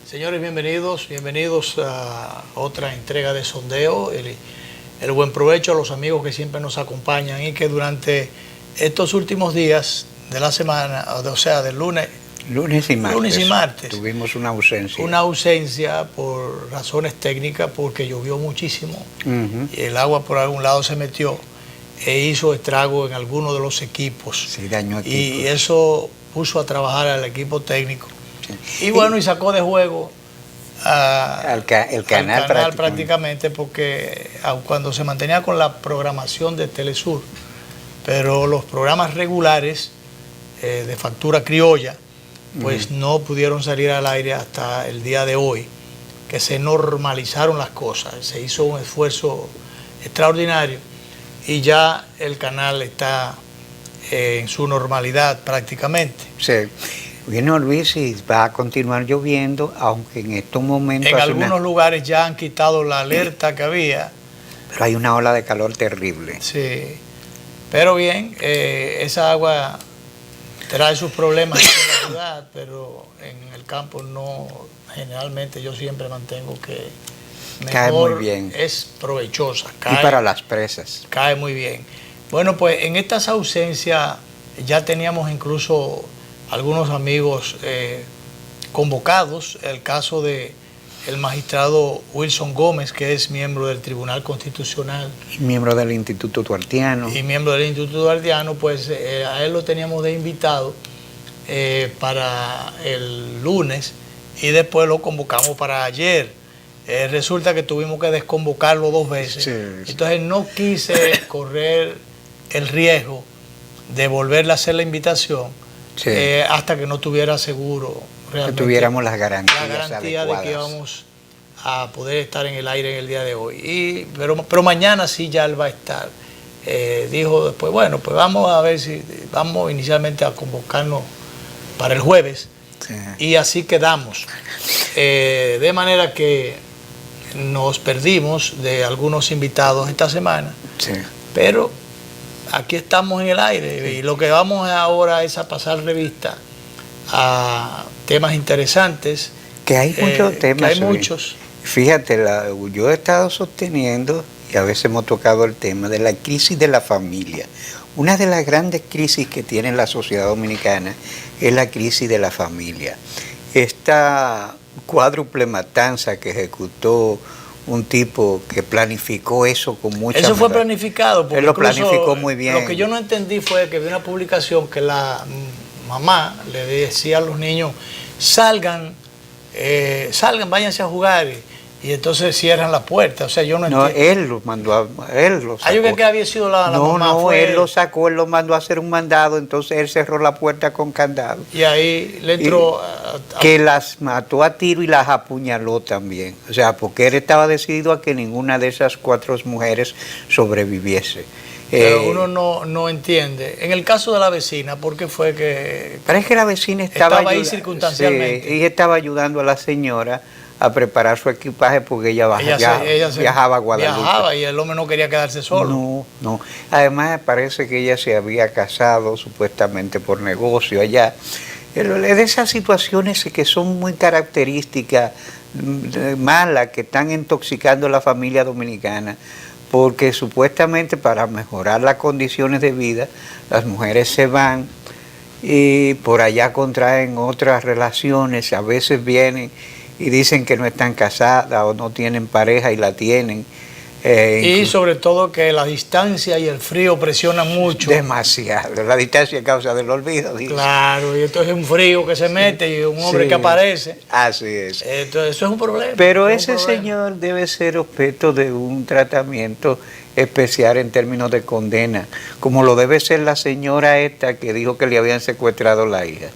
Señores, bienvenidos a otra entrega de Sondeo. El buen provecho a los amigos que siempre nos acompañan y que durante estos últimos días de la semana, o sea, del lunes y martes, tuvimos una ausencia. Una ausencia por razones técnicas, porque llovió muchísimo y el agua por algún lado se metió e hizo estrago en algunos de los equipos. Sí, dañó equipos. Y eso puso a trabajar al equipo técnico. Sí. Y bueno, y sacó de juego el canal prácticamente, porque aun cuando se mantenía con la programación de Telesur, pero los programas regulares de factura criolla, pues no pudieron salir al aire hasta el día de hoy, que se normalizaron las cosas, se hizo un esfuerzo extraordinario y ya el canal está en su normalidad prácticamente. Sí. Bueno, Luis, y va a continuar lloviendo, aunque en estos momentos... En algunos lugares ya han quitado la alerta que había. Pero hay una ola de calor terrible. Sí, pero bien, esa agua trae sus problemas en la ciudad, pero en el campo no, generalmente yo siempre mantengo que mejor, cae muy bien. Es provechosa. Y para las presas. Cae muy bien. Bueno, pues en estas ausencias ya teníamos incluso algunos amigos convocados. El caso de el magistrado Wilson Gómez, que es miembro del Tribunal Constitucional. Y miembro del Instituto Duartiano. Y miembro del Instituto Duartiano, pues a él lo teníamos de invitado para el lunes y después lo convocamos para ayer. Resulta que tuvimos que desconvocarlo 2 veces. Sí. Entonces no quise correr el riesgo de volverle a hacer la invitación. Sí. Hasta que no tuviera seguro realmente, que tuviéramos las garantías adecuadas de que íbamos a poder estar en el aire en el día de hoy. Pero mañana sí ya él va a estar. Dijo después, bueno, pues vamos a ver si vamos inicialmente a convocarnos para el jueves. Sí. Y así quedamos. De manera que nos perdimos de algunos invitados esta semana. Sí. Pero aquí estamos en el aire y lo que vamos ahora es a pasar revista a temas interesantes. Que hay muchos temas. Que hay muchos. Fíjate, yo he estado sosteniendo, y a veces hemos tocado el tema de la crisis de la familia. Una de las grandes crisis que tiene la sociedad dominicana es la crisis de la familia. Esta cuádruple matanza que ejecutó un tipo que planificó eso con mucha... Eso fue planificado. Porque él lo planificó muy bien. Lo que yo no entendí fue que vi una publicación que la mamá le decía a los niños, salgan, váyanse a jugar, y entonces cierran la puerta. O sea, yo no entiendo. No, él lo mandó él lo sacó. Yo creo que había sido la mamá. No, él lo sacó, él lo mandó a hacer un mandado, entonces él cerró la puerta con candado. Y ahí le entró... que las mató a tiro y las apuñaló también. O sea, porque él estaba decidido a que ninguna de esas 4 mujeres sobreviviese. Pero uno no entiende. En el caso de la vecina, ¿por qué fue que...? Parece que la vecina estaba ahí circunstancialmente. Sí, ella estaba ayudando a la señora a preparar su equipaje porque ella viajaba a Guadalupe. Viajaba y el hombre no quería quedarse solo. No. Además, parece que ella se había casado supuestamente por negocio allá. De esas situaciones que son muy características, malas, que están intoxicando a la familia dominicana, porque supuestamente para mejorar las condiciones de vida, las mujeres se van y por allá contraen otras relaciones, a veces vienen y dicen que no están casadas o no tienen pareja y la tienen. Y sobre todo que la distancia y el frío presionan mucho. Demasiado. La distancia es causa del olvido. Dice. Claro, y entonces es un frío que se mete y un hombre que aparece. Así es. Entonces eso es un problema. Pero ese señor debe ser objeto de un tratamiento especial en términos de condena, como lo debe ser la señora esta que dijo que le habían secuestrado la hija.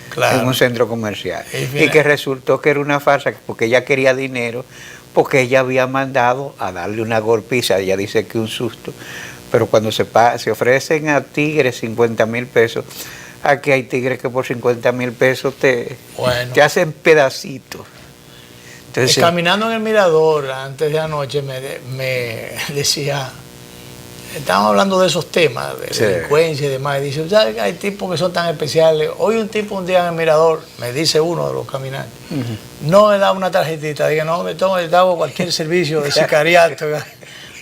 Claro. En un centro comercial. Y que resultó que era una farsa, porque ella quería dinero, porque ella había mandado a darle una golpiza, ella dice que un susto, pero cuando se ofrecen a tigres 50,000 pesos, aquí hay tigres que por 50,000 pesos te hacen pedacitos. Entonces, caminando en el mirador antes de anoche me decía estamos hablando de esos temas, de delincuencia y demás, y dice, ¿sabes? Hay tipos que son tan especiales. Hoy un tipo un día en el mirador, me dice uno de los caminantes, no me da una tarjetita, diga, no, me tomo, yo te hago cualquier servicio de sicariato.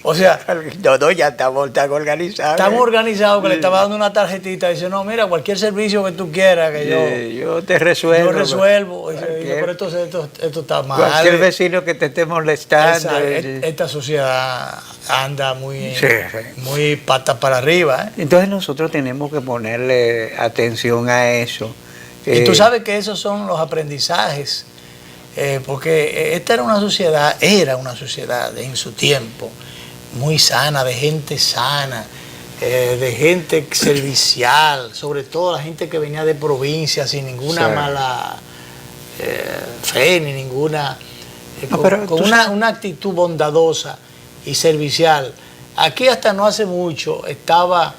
O sea, no, ya estamos tan organizados. Estamos organizados que le estaba dando una tarjetita. Dice, no, mira, cualquier servicio que tú quieras, que yo te resuelvo. Yo resuelvo. Dice, pero esto está mal. Cualquier vecino que te esté molestando. Esta sociedad anda muy patas para arriba. Entonces nosotros tenemos que ponerle atención a eso. Y tú sabes que esos son los aprendizajes. Porque esta era una sociedad en su tiempo, muy sana, de gente sana, de gente servicial, sobre todo la gente que venía de provincia sin ninguna mala fe ni ninguna, con una actitud bondadosa y servicial. Aquí hasta no hace mucho estaba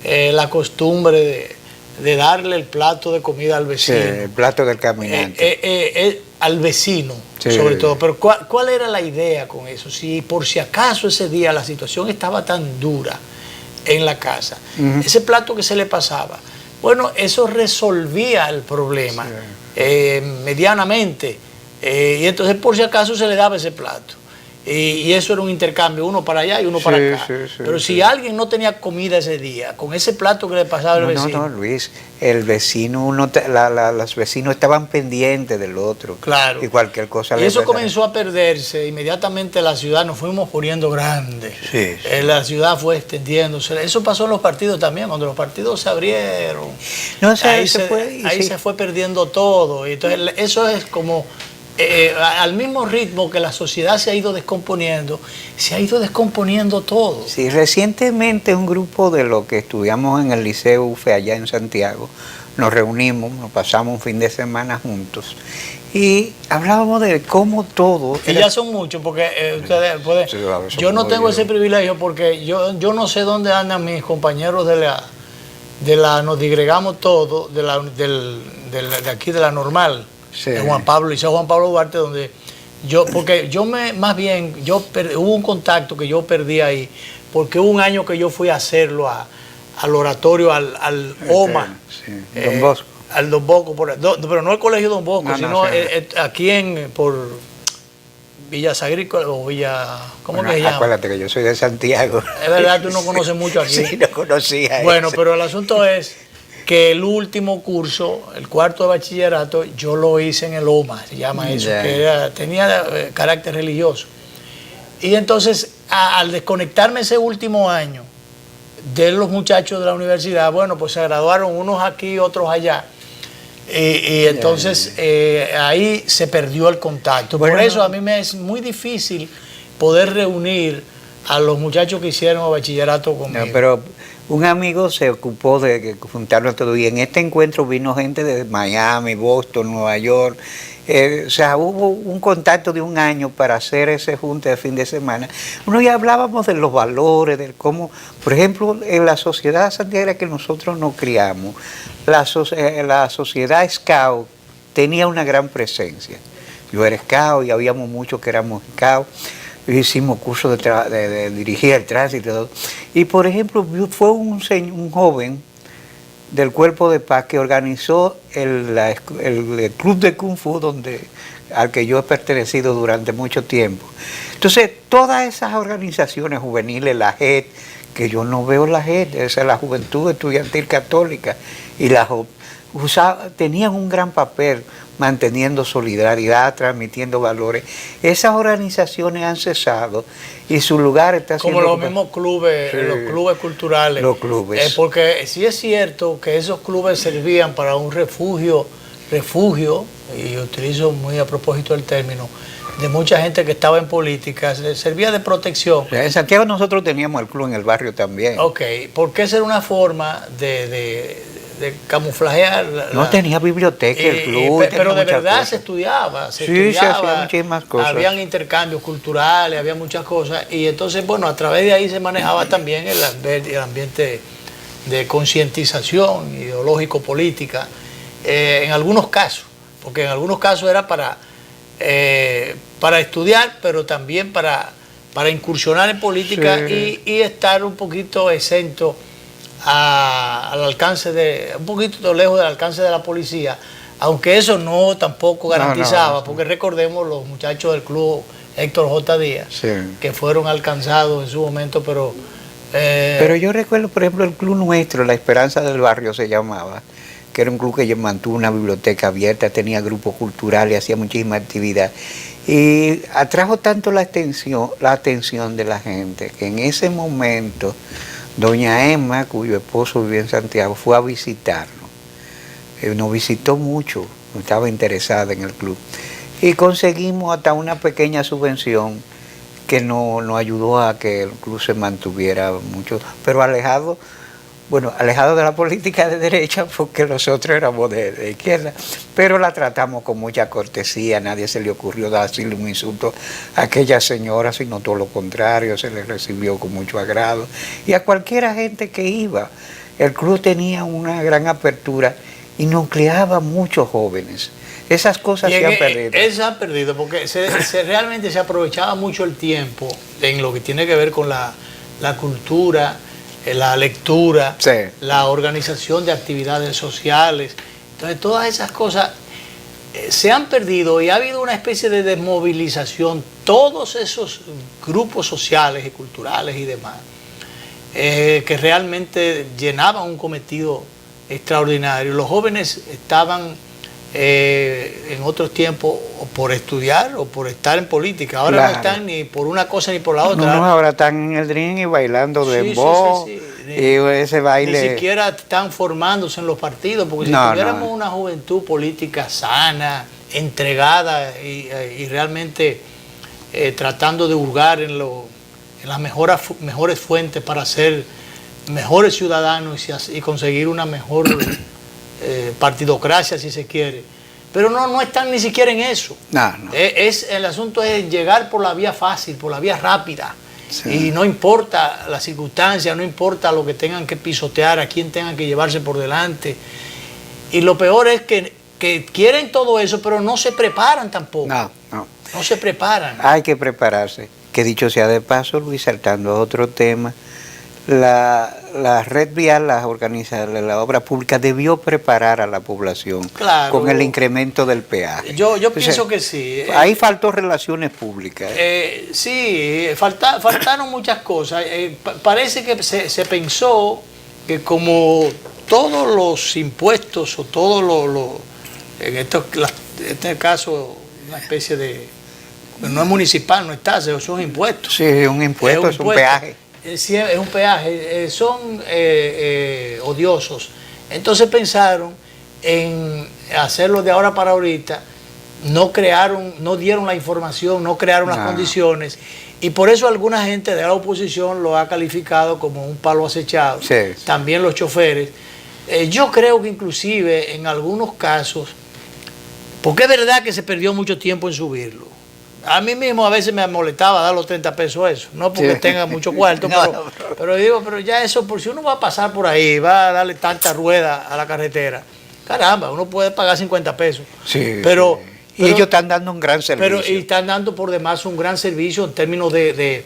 la costumbre de darle el plato de comida al vecino. Sí, el plato del caminante. Al vecino, sobre todo. Pero ¿cuál era la idea con eso? Si por si acaso ese día la situación estaba tan dura en la casa, ese plato que se le pasaba, bueno, eso resolvía el problema medianamente. Y entonces por si acaso se le daba ese plato. Y eso era un intercambio, uno para allá y uno para acá. Pero si alguien no tenía comida ese día, con ese plato que le pasaba al vecino. No, Luis, el vecino, los vecinos estaban pendientes del otro. Claro. Y cualquier cosa. Y eso comenzó a perderse. Inmediatamente la ciudad nos fuimos poniendo grandes. La ciudad fue extendiéndose. Eso pasó en los partidos también, cuando los partidos se abrieron. Ahí se fue perdiendo todo. Y entonces eso es como... al mismo ritmo que la sociedad se ha ido descomponiendo, se ha ido descomponiendo todo. Sí, recientemente un grupo de los que estudiamos en el Liceo UFE allá en Santiago, nos reunimos, nos pasamos un fin de semana juntos y hablábamos de cómo todo... Y ya son muchos, porque ustedes pueden... Sí, yo no tengo ese privilegio porque yo no sé dónde andan mis compañeros nos digregamos todo, de aquí de la normal. De Juan Pablo, Liceo Juan Pablo Duarte, donde hubo un contacto que yo perdí ahí, porque hubo un año que yo fui a hacerlo al oratorio, al OMA, Don Bosco. Al Don Bosco, pero no el colegio Don Bosco, sino aquí por Villa Agrícola o Villa, ¿cómo que se llama? Acuérdate que yo soy de Santiago. Es verdad, tú no conoces mucho aquí. Sí, no conocía. Bueno, pero el asunto es que el último curso, el cuarto de bachillerato, yo lo hice en el OMA, se llama eso, que tenía carácter religioso. Y entonces, al desconectarme ese último año de los muchachos de la universidad, bueno, pues se graduaron unos aquí, otros allá. Y entonces ahí se perdió el contacto. Por eso a mí me es muy difícil poder reunir a los muchachos que hicieron el bachillerato conmigo. Pero un amigo se ocupó de juntarnos todo y en este encuentro vino gente de Miami, Boston, Nueva York. O sea, hubo un contacto de un año para hacer ese junte de fin de semana. Uno ya hablábamos de los valores, de cómo, por ejemplo, en la sociedad santiaguera que nosotros nos criamos, la sociedad scout tenía una gran presencia. Yo era scout y habíamos muchos que éramos scout. Hicimos cursos de dirigir el tránsito y todo. Y por ejemplo, fue un joven del Cuerpo de Paz que organizó el club de Kung Fu al que yo he pertenecido durante mucho tiempo. Entonces, todas esas organizaciones juveniles, la JET, que yo no veo la JET, esa es la Juventud Estudiantil Católica, y la JOP, tenían un gran papel manteniendo solidaridad, transmitiendo valores. Esas organizaciones han cesado y su lugar está siendo... Como los mismos clubes, los clubes culturales. Los clubes. Porque sí es cierto que esos clubes servían para un refugio, y utilizo muy a propósito el término, de mucha gente que estaba en política, servía de protección. En Santiago nosotros teníamos el club en el barrio también. Ok, porque esa era una forma de camuflajear. No tenía biblioteca el club. Pero de verdad cosas. Se estudiaba. Se hacían muchísimas cosas. Habían intercambios culturales, había muchas cosas. Y entonces, bueno, a través de ahí se manejaba también el ambiente de concientización ideológico-política. En algunos casos, porque en algunos casos era para estudiar, pero también para para incursionar en política y estar un poquito exento al alcance un poquito lejos del alcance de la policía, aunque eso no tampoco garantizaba, porque recordemos los muchachos del club Héctor J. Díaz, que fueron alcanzados en su momento, pero yo recuerdo, por ejemplo, el club nuestro, La Esperanza del Barrio se llamaba, que era un club que mantuvo una biblioteca abierta, tenía grupos culturales, hacía muchísima actividad. Y atrajo tanto la atención de la gente, que en ese momento doña Emma, cuyo esposo vivía en Santiago, fue a visitarnos. Nos visitó mucho, estaba interesada en el club. Y conseguimos hasta una pequeña subvención que nos ayudó a que el club se mantuviera mucho, pero alejado de la política de derecha, porque nosotros éramos de izquierda, pero la tratamos con mucha cortesía, a nadie se le ocurrió darle un insulto a aquella señora, sino todo lo contrario, se le recibió con mucho agrado, y a cualquiera gente que iba. El club tenía una gran apertura y nucleaba muchos jóvenes. Esas cosas se han perdido. Se han perdido porque realmente se aprovechaba mucho el tiempo en lo que tiene que ver con la cultura, la lectura, la organización de actividades sociales. Entonces todas esas cosas se han perdido y ha habido una especie de desmovilización. Todos esos grupos sociales y culturales y demás que realmente llenaban un cometido extraordinario. Los jóvenes estaban en otros tiempos o por estudiar o por estar en política. Ahora no están ni por una cosa ni por la otra. No, ahora están en el ring y bailando dembow. Y ese baile. Ni siquiera están formándose en los partidos, porque si tuviéramos una juventud política sana, entregada y realmente tratando de hurgar en las mejores fuentes para ser mejores ciudadanos y conseguir una mejor partidocracia, si se quiere. Pero no están ni siquiera en eso. El asunto es llegar por la vía fácil, por la vía rápida. Y no importa la circunstancia, no importa lo que tengan que pisotear, a quién tengan que llevarse por delante. Y lo peor es que quieren todo eso, pero no se preparan tampoco. No se preparan. Hay que prepararse. Que dicho sea de paso, Luis, saltando a otro tema, la red vial, la obra pública debió preparar a la población con el incremento del peaje. Yo pienso que sí. Ahí faltó relaciones públicas. Sí, faltaron muchas cosas. Parece que se pensó que como todos los impuestos o todos en este caso una especie de, no es municipal, no es tasa, son impuestos. Sí, es un impuesto, es un peaje. Es un peaje, son odiosos. Entonces pensaron en hacerlo de ahora para ahorita, no dieron la información, no crearon las condiciones, y por eso alguna gente de la oposición lo ha calificado como un palo acechado. También los choferes. Yo creo que inclusive en algunos casos, porque es verdad que se perdió mucho tiempo en subirlo. A mí mismo a veces me molestaba dar los 30 pesos eso, no porque tenga mucho cuarto, pero ya eso, por si uno va a pasar por ahí, va a darle tanta rueda a la carretera, caramba, uno puede pagar 50 pesos. Pero ellos están dando un gran servicio. Y están dando por demás un gran servicio en términos de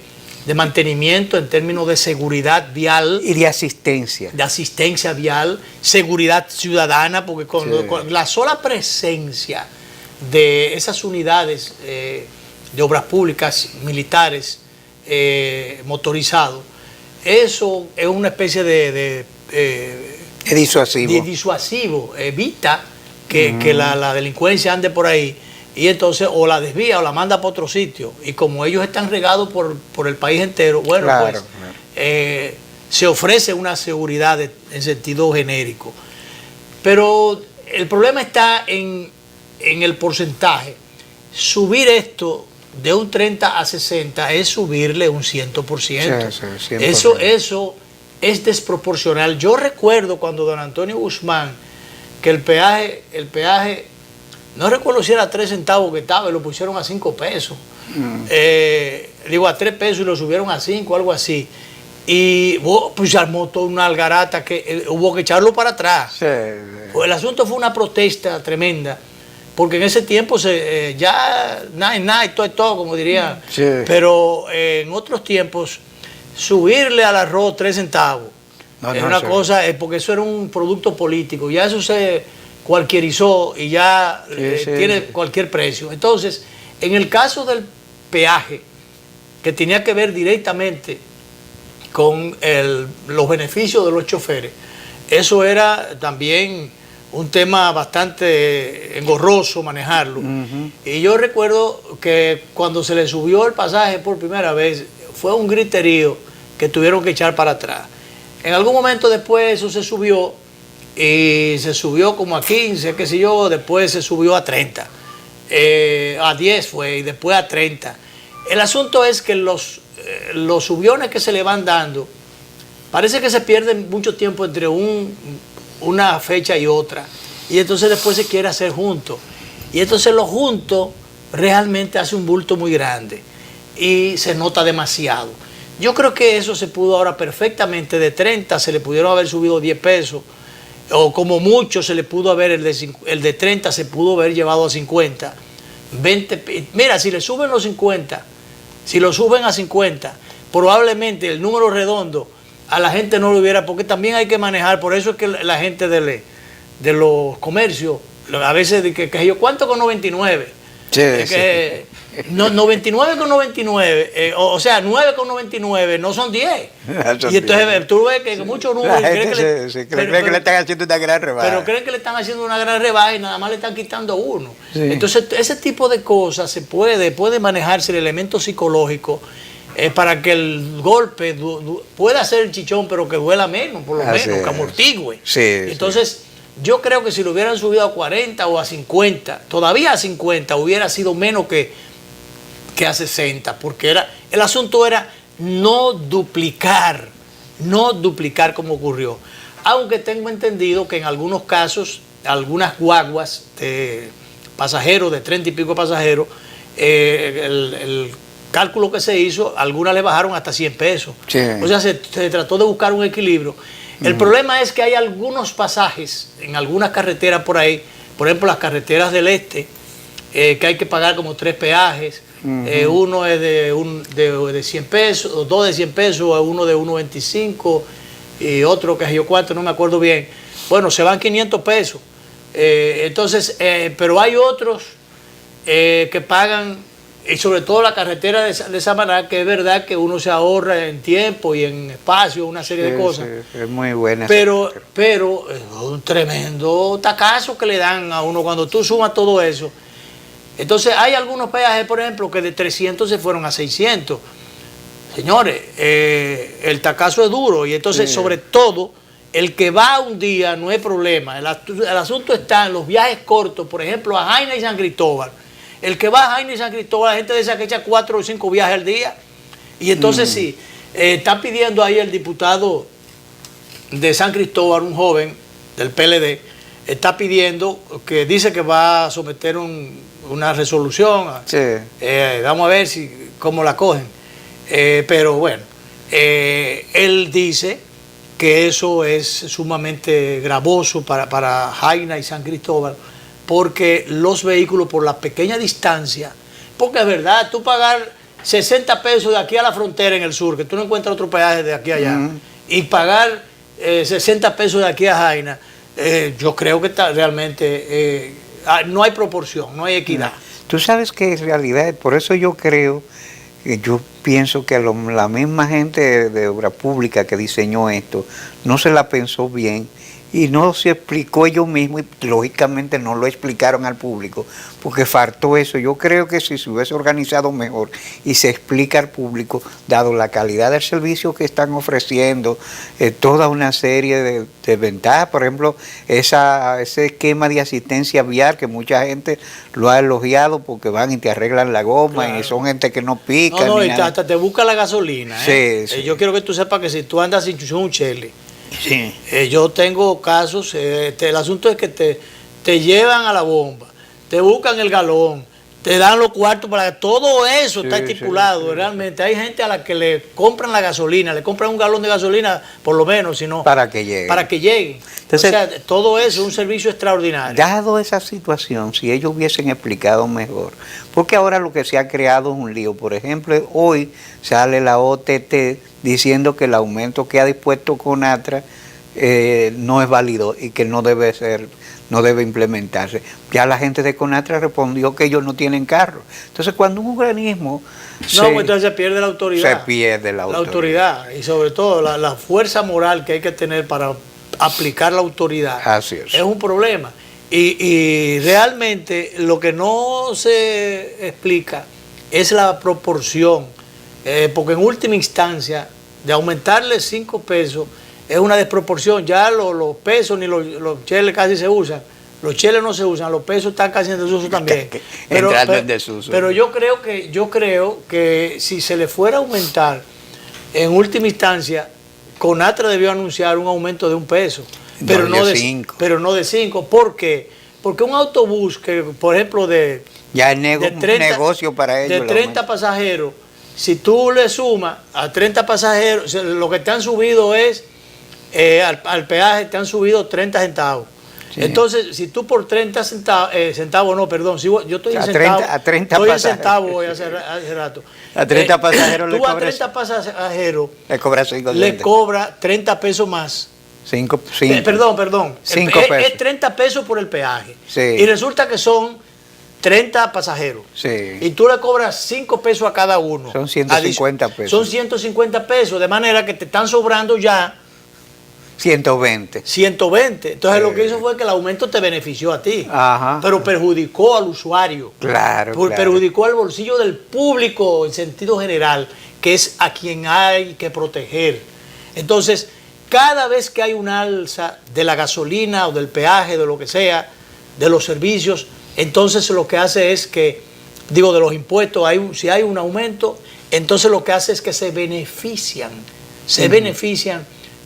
mantenimiento, en términos de seguridad vial. Y de asistencia. De asistencia vial, seguridad ciudadana, porque con la sola presencia de esas unidades de obras públicas, militares, motorizados, eso es una especie de disuasivo, evita que la delincuencia ande por ahí, y entonces o la desvía o la manda para otro sitio, y como ellos están regados por el país entero, se ofrece una seguridad en sentido genérico. Pero el problema está en el porcentaje. Subir esto de un 30 a 60 es subirle un 100%. 100%. Eso es desproporcional. Yo recuerdo cuando don Antonio Guzmán, que el peaje, no recuerdo si era 3 centavos que estaba y lo pusieron a 5 pesos. A 3 pesos y lo subieron a 5, algo así. Y pues se armó toda una algarata que hubo que echarlo para atrás. El asunto fue una protesta tremenda. porque en ese tiempo ya nada, todo es todo, como diría. Sí. Pero en otros tiempos, subirle al arroz 3 centavos es una cosa, porque eso era un producto político, ya eso se cualquierizó y ya tiene cualquier precio. Entonces, en el caso del peaje, que tenía que ver directamente con los beneficios de los choferes, eso era también un tema bastante engorroso manejarlo. Y yo recuerdo que cuando se le subió el pasaje por primera vez, fue un griterío que tuvieron que echar para atrás. En algún momento después eso se subió, y se subió como a 15, qué sé yo, después se subió a 30, a 10 fue, y después a 30. El asunto es que los subiones que se le van dando, parece que se pierden mucho tiempo entre una fecha y otra, y entonces después se quiere hacer junto, y entonces lo junto realmente hace un bulto muy grande y se nota demasiado. Yo creo que eso se pudo ahora perfectamente, de 30 se le pudieron haber subido 10 pesos, o como mucho se le pudo haber, el de 30 se pudo haber llevado a 50, 20, mira, si le suben los 50, si lo suben a 50, probablemente el número redondo a la gente no lo hubiera, porque también hay que manejar, por eso es que la gente de los comercios, a veces que yo, ¿cuánto con 99? Sí, que, no, 99,99, o sea, 9,99 no son 10. Y entonces tú ves que muchos números creen que le están haciendo una gran rebaja. Pero creen que le están haciendo una gran rebaja y nada más le están quitando uno. Sí. Entonces, ese tipo de cosas se puede manejarse el elemento psicológico para que el golpe pueda ser el chichón, pero que duela menos, por lo menos, que amortigüe. Entonces, yo creo que si lo hubieran subido a 40 o a 50, todavía a 50, hubiera sido menos que a 60, porque el asunto era no duplicar como ocurrió. Aunque tengo entendido que en algunos casos, algunas guaguas de pasajeros, de 30 y pico pasajeros, el cálculo que se hizo, algunas le bajaron hasta 100 pesos. Sí. O sea, se trató de buscar un equilibrio. El problema es que hay algunos pasajes en algunas carreteras por ahí, por ejemplo las carreteras del este, que hay que pagar como 3 peajes. Uno es de 100 pesos, 2 de 100 pesos, uno de 1.25 y otro que es yo 4, no me acuerdo bien. Bueno, se van 500 pesos. Entonces, pero hay otros que pagan, y sobre todo la carretera de Samaná, que es verdad que uno se ahorra en tiempo y en espacio, una serie de cosas. Sí, es muy buena. Pero es un tremendo tacazo que le dan a uno cuando tú sumas todo eso. Entonces hay algunos peajes, por ejemplo, que de 300 se fueron a 600. Señores, el tacazo es duro y entonces sobre todo el que va un día no es problema. El asunto está en los viajes cortos, por ejemplo, a Jaina y San Cristóbal. El que va a Jaina y San Cristóbal, la gente de esa que echa 4 o 5 viajes al día. Y entonces sí, está pidiendo ahí el diputado de San Cristóbal, un joven del PLD, está pidiendo, que dice que va a someter una resolución. Sí. Vamos a ver cómo la cogen. Pero bueno, él dice que eso es sumamente gravoso para Jaina y San Cristóbal, porque los vehículos por la pequeña distancia, porque es verdad, tú pagar 60 pesos de aquí a la frontera en el sur, que tú no encuentras otro peaje de aquí a allá, y pagar 60 pesos de aquí a Jaina, yo creo que realmente no hay proporción, no hay equidad. Tú sabes que en realidad, por eso yo creo, yo pienso que la misma gente de obra pública que diseñó esto no se la pensó bien y no se explicó ellos mismos y lógicamente no lo explicaron al público porque faltó eso. Yo creo que si se hubiese organizado mejor y se explica al público, dado la calidad del servicio que están ofreciendo, toda una serie de ventajas, por ejemplo, ese esquema de asistencia vial que mucha gente lo ha elogiado porque van y te arreglan la goma, claro, y son gente que no pica. No, y hasta te busca la gasolina. Sí. Yo quiero que tú sepas que si tú andas sin un chele, sí, yo tengo casos, el asunto es que te llevan a la bomba, te buscan el galón, te dan los cuartos para que todo eso está Sí, estipulado. sí. Realmente hay gente a la que le compran la gasolina, le compran un galón de gasolina por lo menos, sino para que llegue. para que llegue. Entonces, o sea, todo eso es un servicio extraordinario. Dado esa situación, si ellos hubiesen explicado mejor, porque ahora lo que se ha creado es un lío. Por ejemplo, hoy sale la OTT diciendo que el aumento que ha dispuesto CONATRA no es válido y que no debe implementarse. Ya la gente de CONATRA respondió que ellos no tienen carro. Entonces, cuando un organismo pues entonces se pierde la autoridad. Se pierde la autoridad. Y sobre todo la fuerza moral que hay que tener para aplicar la autoridad. Así es. Es un problema. Y realmente lo que no se explica es la proporción, porque en última instancia, de aumentarle 5 pesos, es una desproporción. Ya los pesos ni los cheles casi se usan. Los cheles no se usan, los pesos están casi en desuso también. Entrando en desuso. Pero yo creo que si se le fuera a aumentar, en última instancia, CONATRA debió anunciar un aumento de 1 peso. Pero no de 5. Pero no de 5. ¿Por qué? Porque un autobús que, por ejemplo, ya es un negocio para ellos. De 30 pasajeros, si tú le sumas a 30 pasajeros, lo que te han subido es, al peaje te han subido 30 centavos. Sí. Entonces, si tú por 30 centavos, no, perdón, si yo estoy en centavos, a 30 estoy en centavos hoy hace rato. A 30 pasajeros tú a 30 pasajeros le cobras 5 le cobra 30 pesos más. 5. Perdón. 5 pesos. Es 30 pesos por el peaje. Sí. Y resulta que son 30 pasajeros. Sí. Y tú le cobras 5 pesos a cada uno. Son 150 pesos. Son 150 pesos, de manera que te están sobrando ya 120. 120. Entonces lo que hizo fue que el aumento te benefició a ti. Ajá. Pero perjudicó al usuario. Claro. Perjudicó al bolsillo del público en sentido general, que es a quien hay que proteger. Entonces, cada vez que hay una alza de la gasolina o del peaje, de lo que sea, de los servicios, entonces lo que hace es que, de los impuestos, si hay un aumento, entonces lo que hace es que se benefician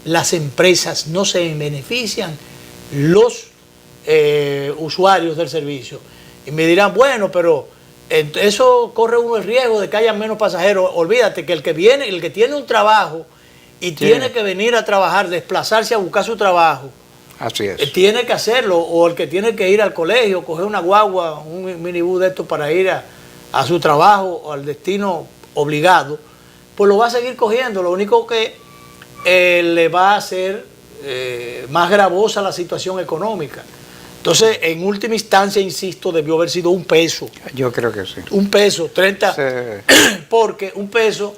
las empresas, no se benefician los usuarios del servicio. Y me dirán, bueno, pero eso corre uno el riesgo de que haya menos pasajeros. Olvídate que el que tiene un trabajo y tiene que venir a trabajar, desplazarse a buscar su trabajo, así es, tiene que hacerlo. O el que tiene que ir al colegio, coger una guagua, un minibús de estos para ir a su trabajo o al destino obligado, pues lo va a seguir cogiendo. Lo único que le va a hacer más gravosa la situación económica. Entonces, en última instancia, insisto, debió haber sido 1 peso. Yo creo que sí. 1 peso, 30, sí. Porque 1 peso,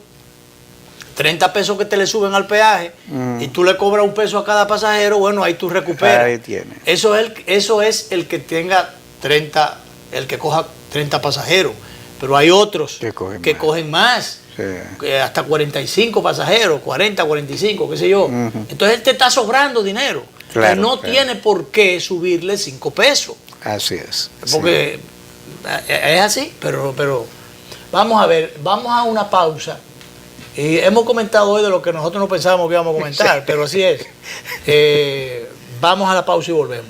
30 pesos que te le suben al peaje y tú le cobras 1 peso a cada pasajero, bueno, ahí tú recuperas. Ahí tiene. Eso es el que tenga 30, el que coja 30 pasajeros. Pero hay otros que cogen más. Sí. Hasta 45 pasajeros, 40, 45, qué sé yo. Entonces él te está sobrando dinero. Claro, no tiene por qué subirle 5 pesos. Así es. Porque es así, pero vamos a ver, vamos a una pausa. Y hemos comentado hoy de lo que nosotros no pensábamos que íbamos a comentar, sí. Pero así es. Vamos a la pausa y volvemos.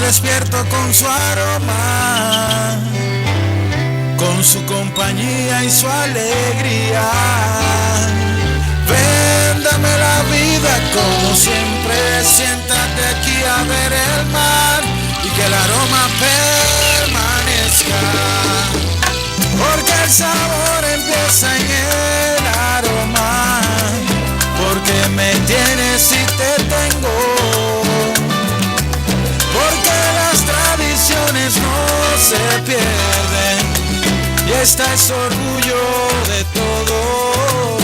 Despierto con su aroma, con su compañía y su alegría. siéntate aquí a ver el mar y que el aroma permanezca. Porque el sabor empieza en el aroma. Porque me tienes y te tengo. Porque las tradiciones no se pierden. Y esta es orgullo de todos.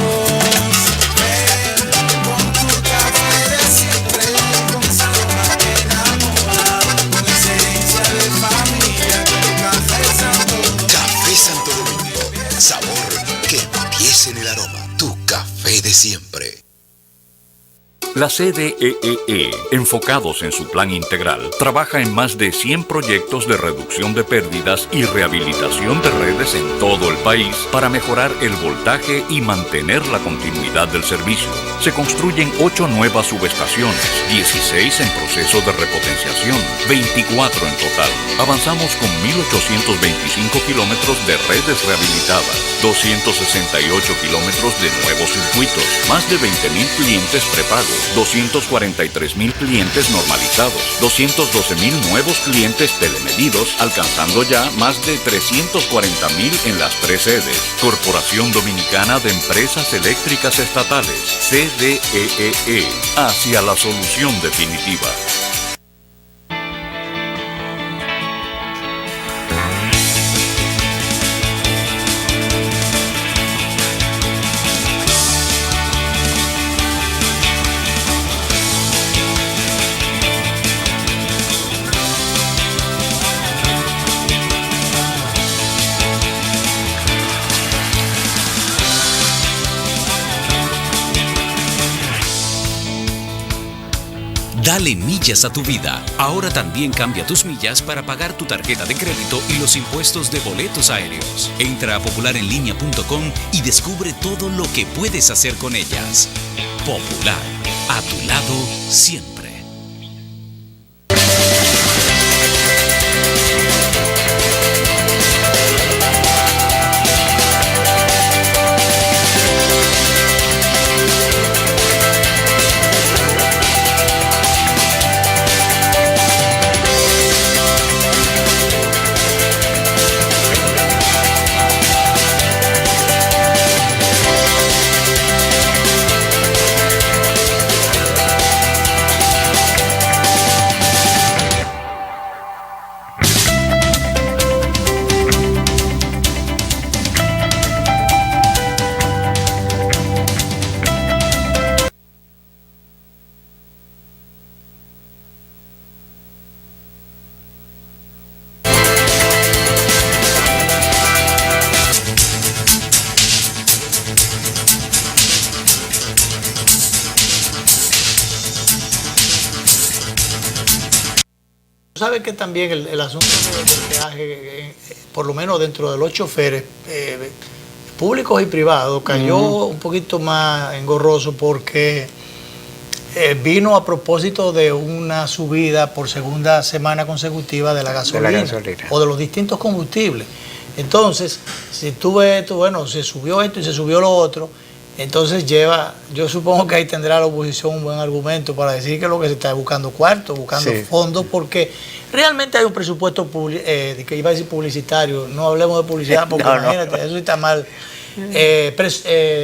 Ven con tu café de siempre, con esa aroma que enamora, con esa herencia de familia, que tu café Santo Domingo. Café Santo Domingo, sabor que empieza en el aroma. Tu café de siempre. La CDEE, enfocados en su plan integral, trabaja en más de 100 proyectos de reducción de pérdidas y rehabilitación de redes en todo el país para mejorar el voltaje y mantener la continuidad del servicio. Se construyen 8 nuevas subestaciones, 16 en proceso de repotenciación, 24 en total. Avanzamos con 1.825 kilómetros de redes rehabilitadas, 268 kilómetros de nuevos circuitos, más de 20.000 clientes prepagos, 243.000 clientes normalizados, 212.000 nuevos clientes telemedidos, alcanzando ya más de 340.000 en las 3 sedes. Corporación Dominicana de Empresas Eléctricas Estatales, CDEE, hacia la solución definitiva. Dale millas a tu vida. Ahora también cambia tus millas para pagar tu tarjeta de crédito y los impuestos de boletos aéreos. Entra a popularenlinea.com y descubre todo lo que puedes hacer con ellas. Popular, a tu lado siempre. Sabe que también el asunto del peaje, por lo menos dentro de los choferes públicos y privados, cayó un poquito más engorroso porque vino a propósito de una subida por segunda semana consecutiva de la gasolina, o de los distintos combustibles. Entonces, si tú ves esto, bueno, se subió esto y se subió lo otro, entonces yo supongo que ahí tendrá la oposición un buen argumento para decir que lo que se está buscando cuartos, buscando fondos, porque realmente hay un presupuesto que iba a decir publicitario, no hablemos de publicidad porque imagínate, eso está mal,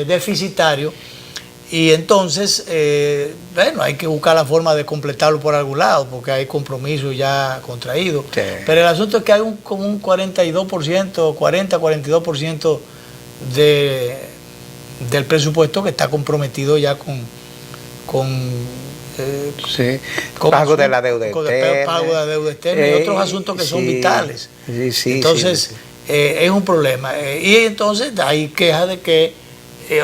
deficitario, y entonces, bueno, hay que buscar la forma de completarlo por algún lado, porque hay compromisos ya contraídos, pero el asunto es que hay como un 42%, 40-42% del presupuesto que está comprometido ya con pago de la deuda externa, pago de la deuda externa y otros asuntos que son vitales. Entonces, es un problema. Y entonces hay quejas de que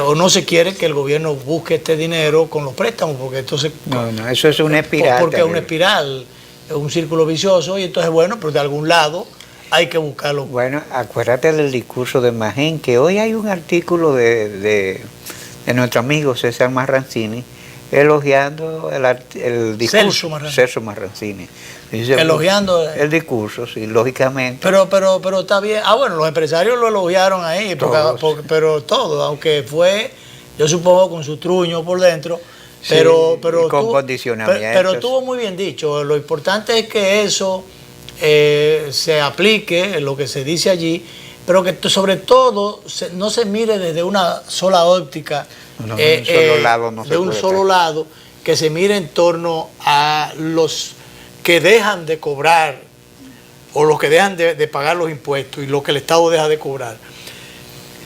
o no se quiere que el gobierno busque este dinero con los préstamos, porque entonces... No, eso es una espiral. Porque es una espiral, es un círculo vicioso, y entonces, bueno, pero de algún lado hay que buscarlo. Bueno, acuérdate del discurso de Magén, que hoy hay un artículo de nuestro amigo César Marrancini elogiando el discurso. Celso Marrancini. Dice, elogiando el discurso, sí, lógicamente. Pero está bien. Bueno, los empresarios lo elogiaron ahí, pero todo, aunque fue, yo supongo, con su truño por dentro, Pero, con condicionamientos. Pero estuvo muy bien dicho. Lo importante es que eso se aplique, lo que se dice allí, pero que sobre todo no se mire desde una sola óptica, de un solo lado, que se mire en torno a los que dejan de cobrar o los que dejan de pagar los impuestos y lo que el Estado deja de cobrar,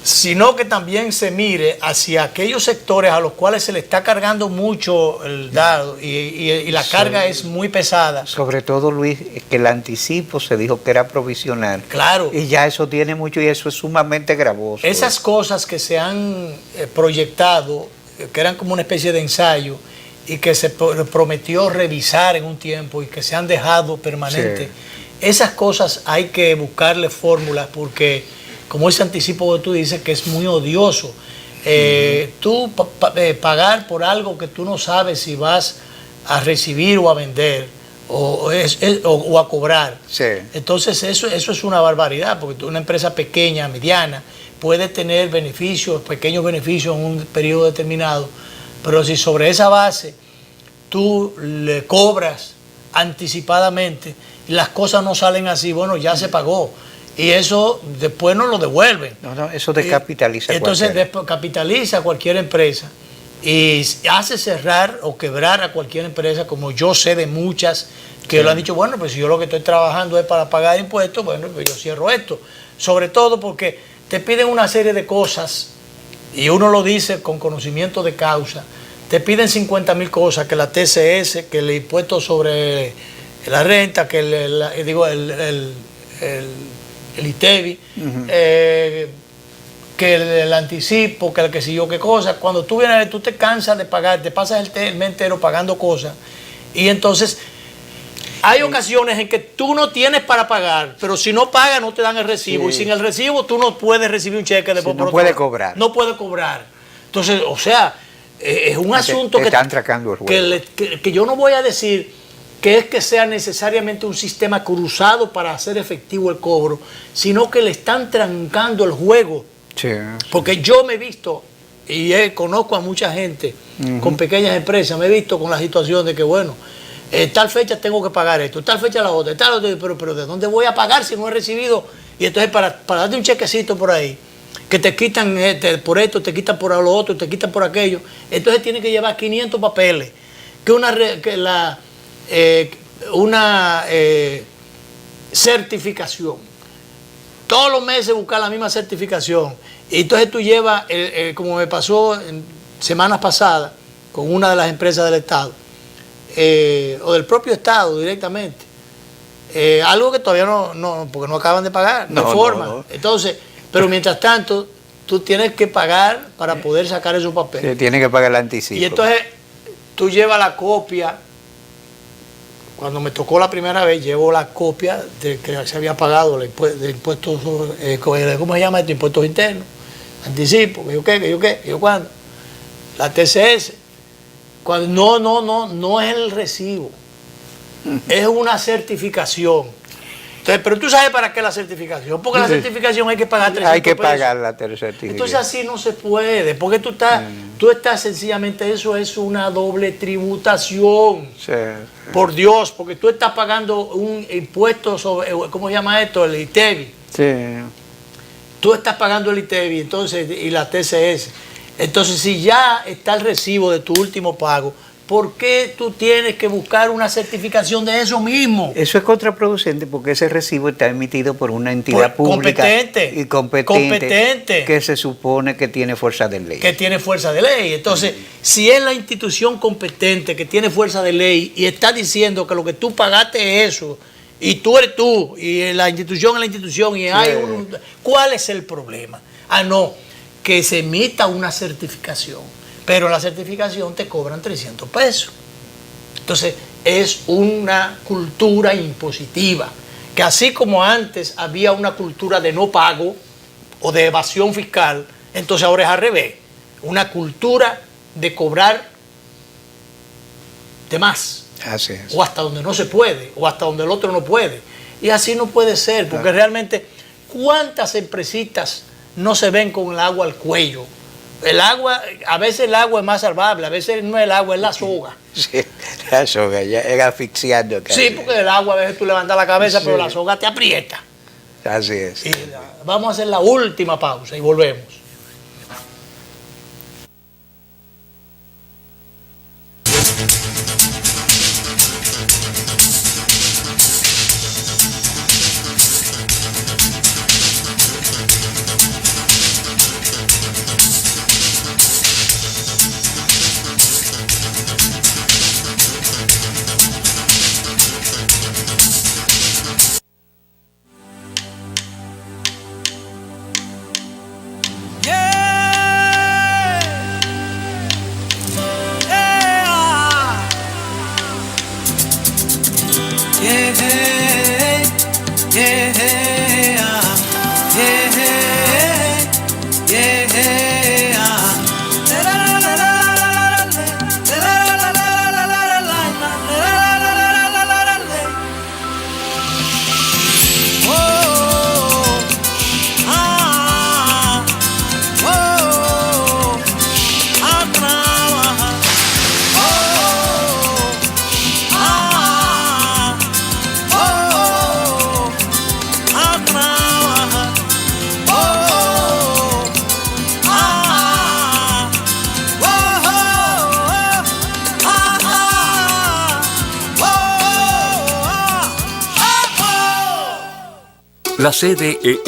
sino que también se mire hacia aquellos sectores a los cuales se le está cargando mucho el dado y la carga es muy pesada. Sobre todo, Luis, que el anticipo se dijo que era provisional. Claro. Y ya eso tiene mucho y eso es sumamente gravoso. Esas cosas que se han proyectado, que eran como una especie de ensayo y que se prometió revisar en un tiempo y que se han dejado permanentes, esas cosas hay que buscarle fórmulas porque, como ese anticipo que tú dices, que es muy odioso. Tú pagar por algo que tú no sabes si vas a recibir o a vender o a cobrar. Sí. Entonces eso es una barbaridad, porque una empresa pequeña, mediana, puede tener beneficios, pequeños beneficios en un periodo determinado, pero si sobre esa base tú le cobras anticipadamente y las cosas no salen así, bueno, ya se pagó. Y eso después no lo devuelven. No, eso descapitaliza. Entonces descapitaliza a cualquier empresa y hace cerrar o quebrar a cualquier empresa, como yo sé de muchas que lo han dicho, bueno, pues si yo lo que estoy trabajando es para pagar impuestos, bueno, pues yo cierro esto. Sobre todo porque te piden una serie de cosas y uno lo dice con conocimiento de causa. Te piden 50,000 cosas, que la TCS, que el impuesto sobre la renta, que el ITEVI, que el anticipo, que el que sé yo qué cosa. Cuando tú vienes, tú te cansas de pagar, te pasas el mes entero pagando cosas. Y entonces hay ocasiones en que tú no tienes para pagar, pero si no pagas no te dan el recibo. Y sin el recibo tú no puedes recibir un cheque después. No puedes cobrar. No puedes cobrar. Entonces, o sea, es un asunto que están tracando el juego. Que yo no voy a decir que es que sea necesariamente un sistema cruzado para hacer efectivo el cobro, sino que le están trancando el juego. Sí. Porque yo me he visto, y conozco a mucha gente con pequeñas empresas, me he visto con la situación de que, bueno, tal fecha tengo que pagar esto, tal fecha la otra, tal otra, pero ¿de dónde voy a pagar si no he recibido? Y entonces para darte un chequecito por ahí, que te quitan por esto, te quitan por lo otro, te quitan por aquello, entonces tienes que llevar 500 papeles, una certificación. Todos los meses buscar la misma certificación. Y entonces tú llevas, como me pasó en semanas pasadas, con una de las empresas del Estado, o del propio Estado directamente, algo que todavía no porque no acaban de pagar, no forman. No. Entonces, pero mientras tanto, tú tienes que pagar para poder sacar esos papeles. Sí, tienes que pagar el anticipo. Y entonces tú llevas la copia. Cuando me tocó la primera vez, llevo la copia de que se había pagado de impuestos, ¿cómo se llama esto? Impuestos internos, anticipo, que yo cuándo. La TCS. Cuando, no es el recibo, es una certificación. Entonces, pero tú sabes para qué la certificación, porque la certificación hay que pagar 300 Hay que pesos. pagar la certificación. Entonces así no se puede, porque tú estás sencillamente, eso es una doble tributación. Sí. Por Dios, porque tú estás pagando un impuesto sobre, ¿cómo se llama esto? El ITEVI. Sí. Tú estás pagando el ITEVI entonces, y la TCS. Entonces, si ya está el recibo de tu último pago, ¿por qué tú tienes que buscar una certificación de eso mismo? Eso es contraproducente porque ese recibo está emitido por una entidad pública y competente que se supone que tiene fuerza de ley. Que tiene fuerza de ley. Entonces, si es la institución competente que tiene fuerza de ley y está diciendo que lo que tú pagaste es eso, y tú eres tú, y la institución es la institución, y hay ¿cuál es el problema? No, que se emita una certificación. Pero la certificación te cobran 300 pesos. Entonces, es una cultura impositiva. Que así como antes había una cultura de no pago o de evasión fiscal, entonces ahora es al revés. Una cultura de cobrar de más. Así es. O hasta donde no se puede, o hasta donde el otro no puede. Y así no puede ser, porque realmente, ¿cuántas empresitas no se ven con el agua al cuello El agua, a veces el agua es más salvable, a veces no es el agua, es la soga. Sí, la soga, ya es asfixiando. Casi. Sí, porque el agua a veces tú levantas la cabeza, Sí. pero la soga te aprieta. Así es. Vamos a hacer la última pausa y volvemos. La CDEE,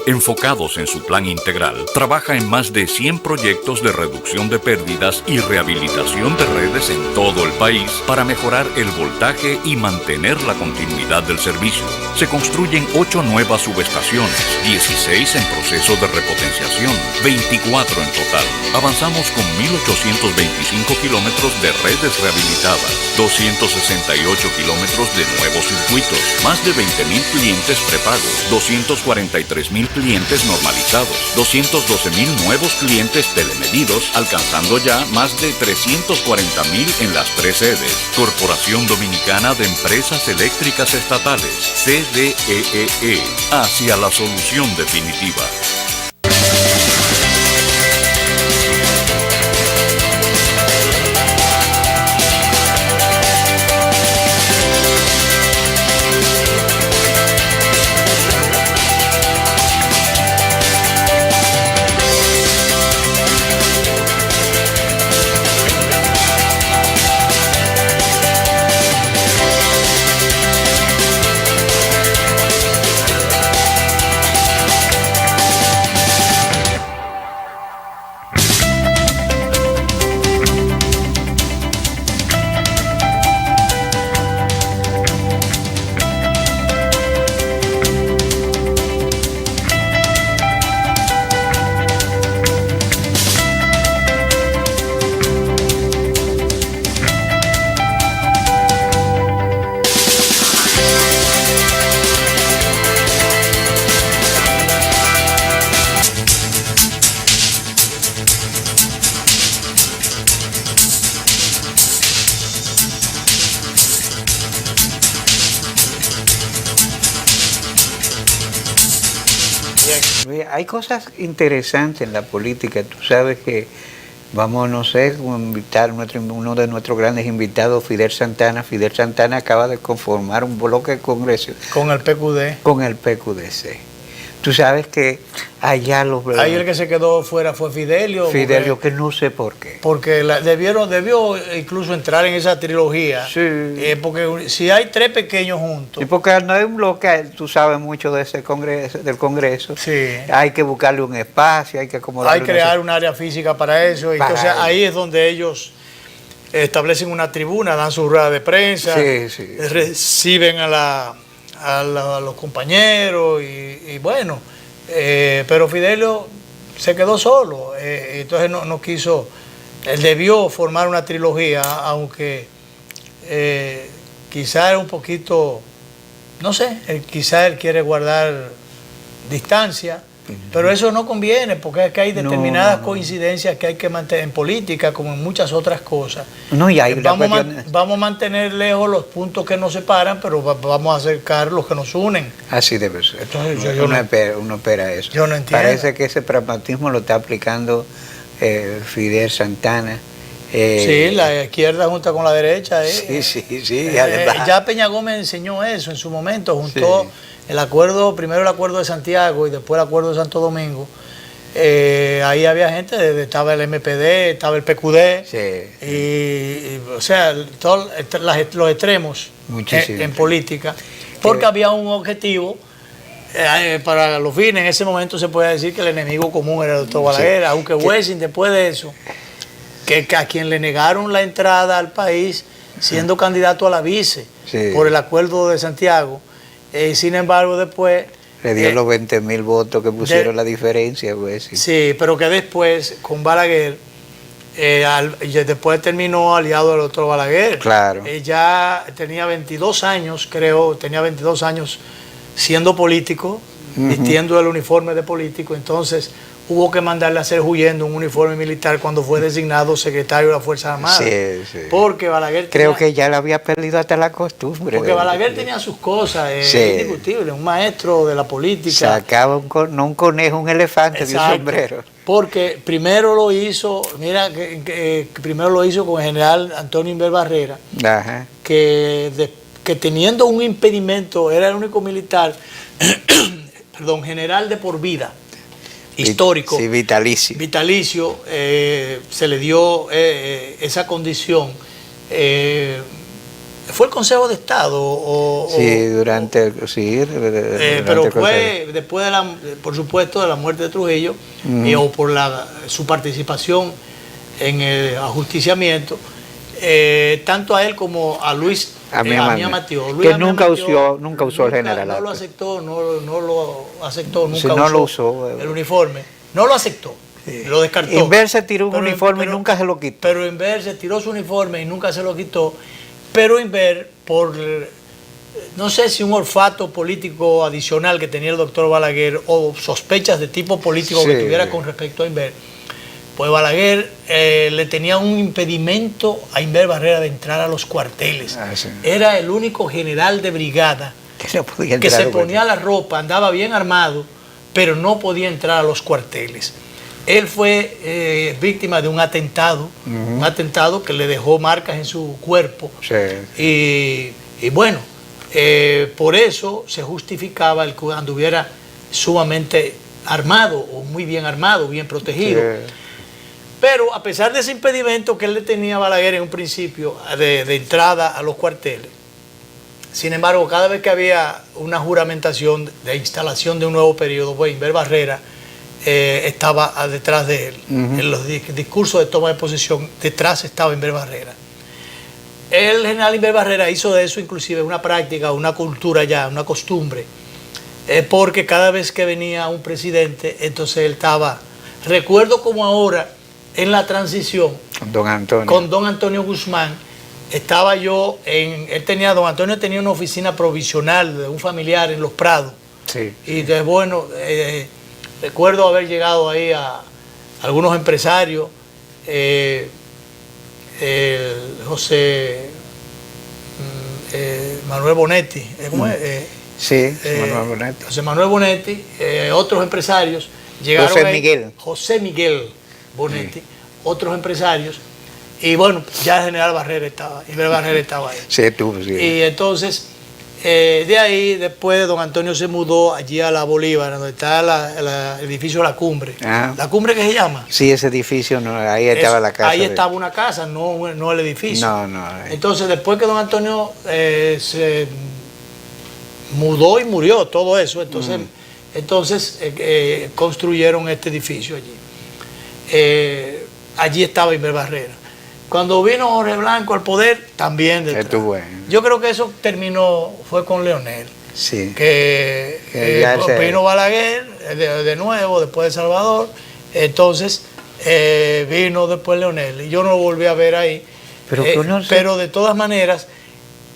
enfocados en su plan integral, trabaja en más de 100 proyectos de reducción de pérdidas y rehabilitación de redes en todo el país para mejorar el voltaje y mantener la continuidad del servicio. Se construyen 8 nuevas subestaciones, 16 en proceso de repotenciación, 24 en total. Avanzamos con 1.825 kilómetros de redes rehabilitadas, 268 kilómetros de nuevos circuitos, más de 20.000 clientes prepagos, 243.000 clientes normalizados, 212.000 nuevos clientes telemedidos, alcanzando ya más de 340.000 en las 3 sedes. Corporación Dominicana de Empresas Eléctricas Estatales, CDEE, hacia la solución definitiva. Hay cosas interesantes en la política. Tú sabes que vamos, no sé, invitar uno de nuestros grandes invitados, Fidel Santana. Fidel Santana acaba de conformar un bloque de Congreso. Con el PQD. Con el PQDC. Tú sabes que allá los... Ahí el que se quedó fuera fue Fidelio. Fidelio, que no sé por qué. Porque debió incluso entrar en esa trilogía. Sí. Porque si hay 3 pequeños juntos. Y porque no hay un bloque, tú sabes mucho de ese congreso, del Congreso. Sí. Hay que buscarle un espacio, hay que acomodarle. Hay que crear un área física para eso. Entonces ahí es donde ellos establecen una tribuna, dan su rueda de prensa, sí. Reciben a los compañeros y bueno, pero Fidelio se quedó solo, entonces no quiso, él debió formar una trilogía, aunque quizá era un poquito, no sé, quizá él quiere guardar distancia, pero eso no conviene, porque es que hay determinadas coincidencias que hay que mantener en política, como en muchas otras cosas. No, y hay vamos a mantener lejos los puntos que nos separan, pero vamos a acercar los que nos unen. Así debe ser. Entonces, uno espera eso. Yo no entiendo. Parece que ese pragmatismo lo está aplicando Fidel Santana. Sí, la izquierda junta con la derecha. Sí, además. Ya Peña Gómez enseñó eso en su momento, juntó el acuerdo, primero el acuerdo de Santiago y después el acuerdo de Santo Domingo. Ahí había gente, estaba el MPD, estaba el PQD, o sea, todos los extremos en política, porque había un objetivo. Para los fines, en ese momento se puede decir que el enemigo común era el doctor Balaguer, aunque Wessing, después de eso, que a quien le negaron la entrada al país siendo candidato a la vice por el acuerdo de Santiago, sin embargo después le dio los 20.000 votos que pusieron la diferencia, Wessing. Sí, pero que después con Balaguer después terminó aliado del doctor Balaguer. Claro. Ya tenía 22 años, creo, tenía 22 años siendo político, vistiendo el uniforme de político, entonces hubo que mandarle a hacer huyendo un uniforme militar cuando fue designado secretario de las Fuerzas Armadas. Sí. Porque Balaguer creo que ya le había perdido hasta la costumbre. Porque Balaguer tenía sus cosas, es indiscutible, un maestro de la política. Sacaba no un conejo, un elefante de un sombrero. Porque primero lo hizo, primero lo hizo con el general Antonio Inver Barrera, que teniendo un impedimento, era el único militar, general de por vida, histórico, vitalicio, se le dio esa condición. ¿Fue el Consejo de Estado? Pero fue después, por supuesto, de la muerte de Trujillo, o por su participación en el ajusticiamiento, tanto a él como a Luis Amiamatío. Que nunca usó el general. No lo aceptó, nunca usó el uniforme. No lo aceptó, lo descartó. Inver se tiró un uniforme y nunca se lo quitó. Pero Inver se tiró su uniforme y nunca se lo quitó. Pero Inver, por no sé si un olfato político adicional que tenía el doctor Balaguer o sospechas de tipo político que tuviera con respecto a Inver, pues Balaguer le tenía un impedimento a Inver Barrera de entrar a los cuarteles. Era el único general de brigada que se ponía la ropa, andaba bien armado, pero no podía entrar a los cuarteles. Él fue víctima de un atentado que le dejó marcas en su cuerpo. Y bueno, por eso se justificaba el que anduviera sumamente armado, o muy bien armado, bien protegido. Pero a pesar de ese impedimento que él le tenía a Balaguer en un principio de entrada a los cuarteles, sin embargo, cada vez que había una juramentación de instalación de un nuevo periodo, pues Inver Barrera estaba detrás de él. En los discursos de toma de posesión, detrás estaba Inver Barrera. El general Inver Barrera hizo de eso inclusive una práctica, una cultura ya, una costumbre, porque cada vez que venía un presidente, entonces él estaba, recuerdo como ahora, en la transición, con don Antonio Guzmán, estaba yo, don Antonio tenía una oficina provisional de un familiar en Los Prados. Y entonces, bueno, recuerdo haber llegado ahí a algunos empresarios, José Manuel Bonetti, ¿cómo es? Manuel Bonetti. José Manuel Bonetti, otros empresarios llegaron. José Miguel Bonetti, otros empresarios, y bueno, ya el general Barrera estaba ahí. Y entonces, de ahí, después don Antonio se mudó allí a la Bolívar, donde está el edificio La Cumbre. ¿La Cumbre qué se llama? Sí, ese edificio, ahí estaba la casa. Ahí estaba una casa, no el edificio. Entonces, después que don Antonio se mudó y murió, todo eso, entonces construyeron este edificio allí. Allí estaba Inver Barrera. Cuando vino Jorge Blanco al poder, también detrás. Yo creo que eso fue con Leonel. Que vino Balaguer de nuevo, después de Salvador. Entonces vino después Leonel. Y yo no lo volví a ver ahí. Pero de todas maneras,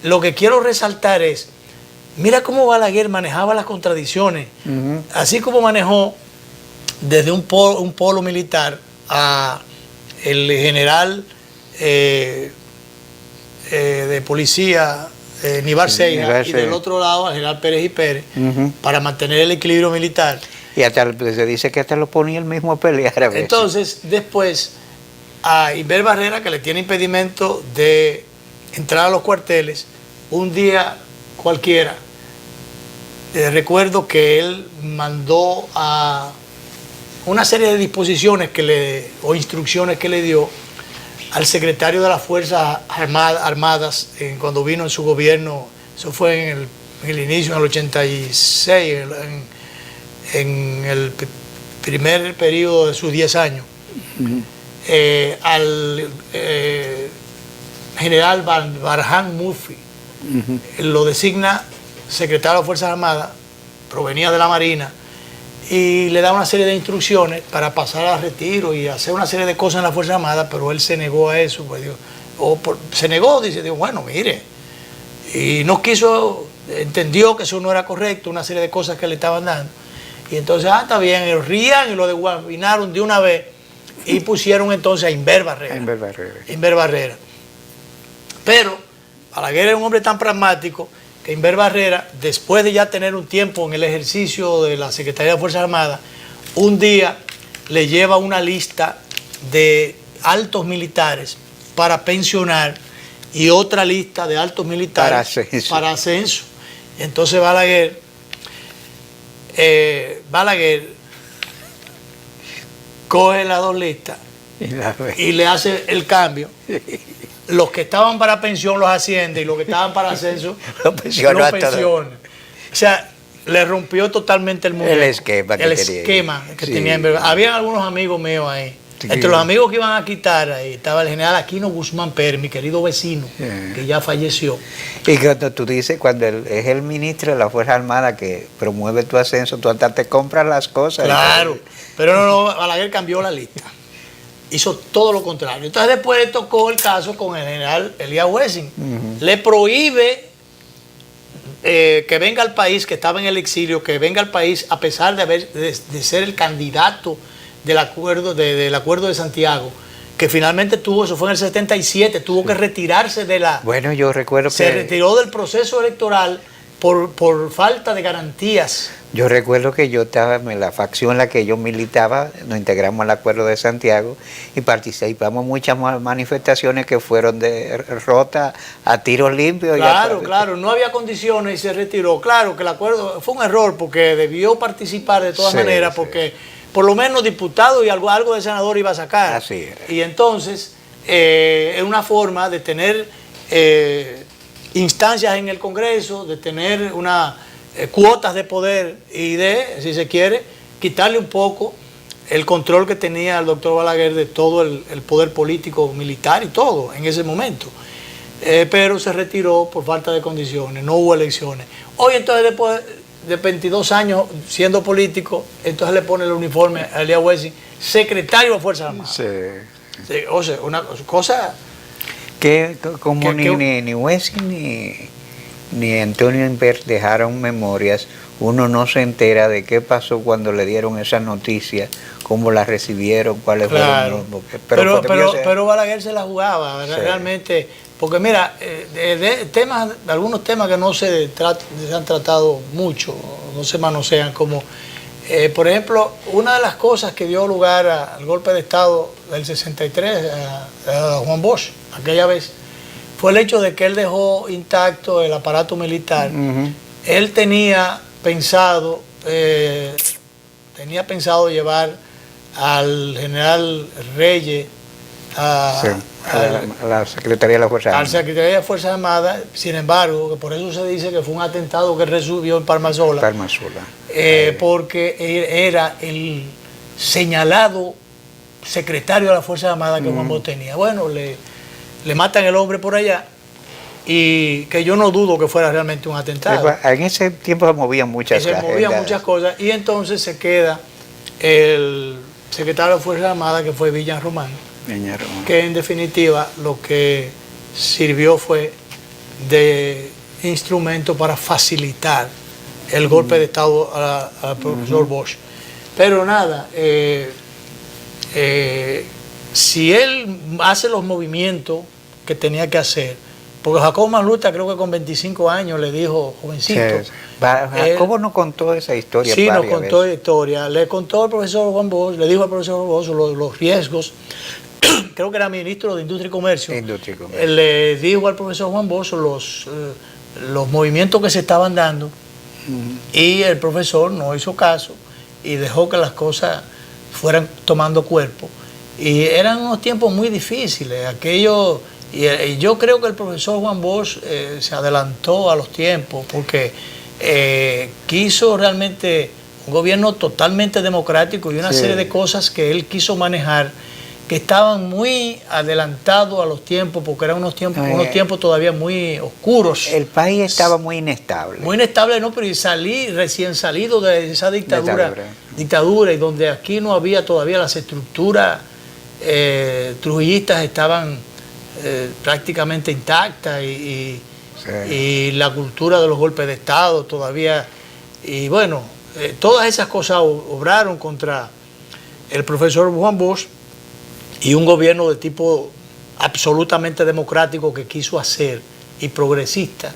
lo que quiero resaltar es, mira cómo Balaguer manejaba las contradicciones. Así como manejó desde un polo militar a el general de policía Nivar Seija y del otro lado al general Pérez y Pérez, para mantener el equilibrio militar. Y hasta se dice que hasta lo ponía él mismo a pelear a veces. Entonces, después, a Inver Barrera, que le tiene impedimento de entrar a los cuarteles, un día cualquiera, recuerdo que él mandó a una serie de disposiciones o instrucciones que le dio al secretario de las Fuerzas Armadas cuando vino en su gobierno. Eso fue en el inicio, en el 86, en el primer periodo de sus 10 años. Al general Barhan Murphy, lo designa secretario de las Fuerzas Armadas, provenía de la Marina, y le da una serie de instrucciones para pasar al retiro y hacer una serie de cosas en las Fuerzas Armadas, pero él se negó a eso. Pues, dijo, bueno, mire, y no quiso, entendió que eso no era correcto, una serie de cosas que le estaban dando. Y entonces, está bien, y lo rían y lo desguabinaron de una vez y pusieron entonces a Inver Barrera. Inver Barrera. Pero Balaguer era un hombre tan pragmático que Inver Barrera, después de ya tener un tiempo en el ejercicio de la Secretaría de Fuerzas Armadas, un día le lleva una lista de altos militares para pensionar y otra lista de altos militares para ascenso. Entonces Balaguer coge las dos listas y le hace el cambio. Los que estaban para pensión los asciende y los que estaban para ascenso los pensiona. O sea, le rompió totalmente el esquema que tenía en verdad. Habían algunos amigos míos ahí. Sí. Entre los amigos que iban a quitar, ahí estaba el general Aquino Guzmán Pérez, mi querido vecino, que ya falleció. Y cuando tú dices, cuando es el ministro de la Fuerza Armada que promueve tu ascenso, tú hasta te compras las cosas. Claro, pero no, Balaguer cambió la lista. Hizo todo lo contrario. Entonces después tocó el caso con el general Elías Wessing. Le prohíbe que venga al país, que estaba en el exilio, que venga al país a pesar de ser el candidato del acuerdo de Santiago, que finalmente eso fue en el 77, tuvo que retirarse de la... Bueno, yo recuerdo se retiró del proceso electoral por falta de garantías. Yo recuerdo que yo estaba en la facción en la que yo militaba, nos integramos al Acuerdo de Santiago y participamos en muchas manifestaciones que fueron derrotas a tiros limpios. Claro, no había condiciones y se retiró. Claro que el acuerdo fue un error porque debió participar de todas maneras, porque por lo menos diputado y algo de senador iba a sacar. Así era. Y entonces es una forma de tener instancias en el Congreso, de tener cuotas de poder y de, si se quiere, quitarle un poco el control que tenía el doctor Balaguer de todo el poder político, militar y todo en ese momento. Pero se retiró por falta de condiciones, no hubo elecciones. Hoy entonces, después de 22 años siendo político, entonces le pone el uniforme a Elías Wessing, secretario de Fuerzas Armadas. Sí, o sea, una cosa... Ni Wessing ni Antonio Inver dejaron memorias, uno no se entera de qué pasó cuando le dieron esa noticia, cómo la recibieron, cuáles fueron los... Pero Balaguer se la jugaba, realmente, porque mira, algunos temas que no se han tratado mucho, no se manosean, como por ejemplo, una de las cosas que dio lugar al golpe de Estado del 63 a Juan Bosch, aquella vez, fue el hecho de que él dejó intacto el aparato militar. Él tenía pensado llevar al general Reyes a la Secretaría de la Fuerza Armada. A la Secretaría de Fuerzas Armadas, sin embargo, que por eso se dice que fue un atentado que resolvió en Palmasola. Porque era el señalado secretario de la Fuerza Armada que Juan Bosch tenía. Bueno, le matan el hombre por allá y que yo no dudo que fuera realmente un atentado. En ese tiempo se movían muchas cosas y entonces se queda el secretario de Fuerzas Armadas, que fue Villar Román, que en definitiva lo que sirvió fue de instrumento para facilitar el golpe de Estado al profesor Bosch. Pero nada, si él hace los movimientos que tenía que hacer, Porque Jacobo Magluta creo que con 25 años le dijo, jovencito. Sí. Jacobo nos contó esa historia. Sí, nos contó la historia. Le contó al profesor Juan Bosch, le dijo al profesor Juan Bosch los riesgos. Creo que era ministro de Industria y Comercio. Le dijo al profesor Juan Bosch los movimientos que se estaban dando y el profesor no hizo caso y dejó que las cosas fueran tomando cuerpo. Y eran unos tiempos muy difíciles. Aquello, y yo creo que el profesor Juan Bosch se adelantó a los tiempos porque quiso realmente un gobierno totalmente democrático y una serie de cosas que él quiso manejar que estaban muy adelantados a los tiempos, porque eran unos tiempos todavía muy oscuros. El país estaba muy inestable. Muy inestable, ¿no? Pero recién salido de esa dictadura, y donde aquí no había todavía las estructuras trujillistas estaban prácticamente intactas y la cultura de los golpes de Estado todavía. Y bueno, todas esas cosas obraron contra el profesor Juan Bosch y un gobierno de tipo absolutamente democrático que quiso hacer y progresista,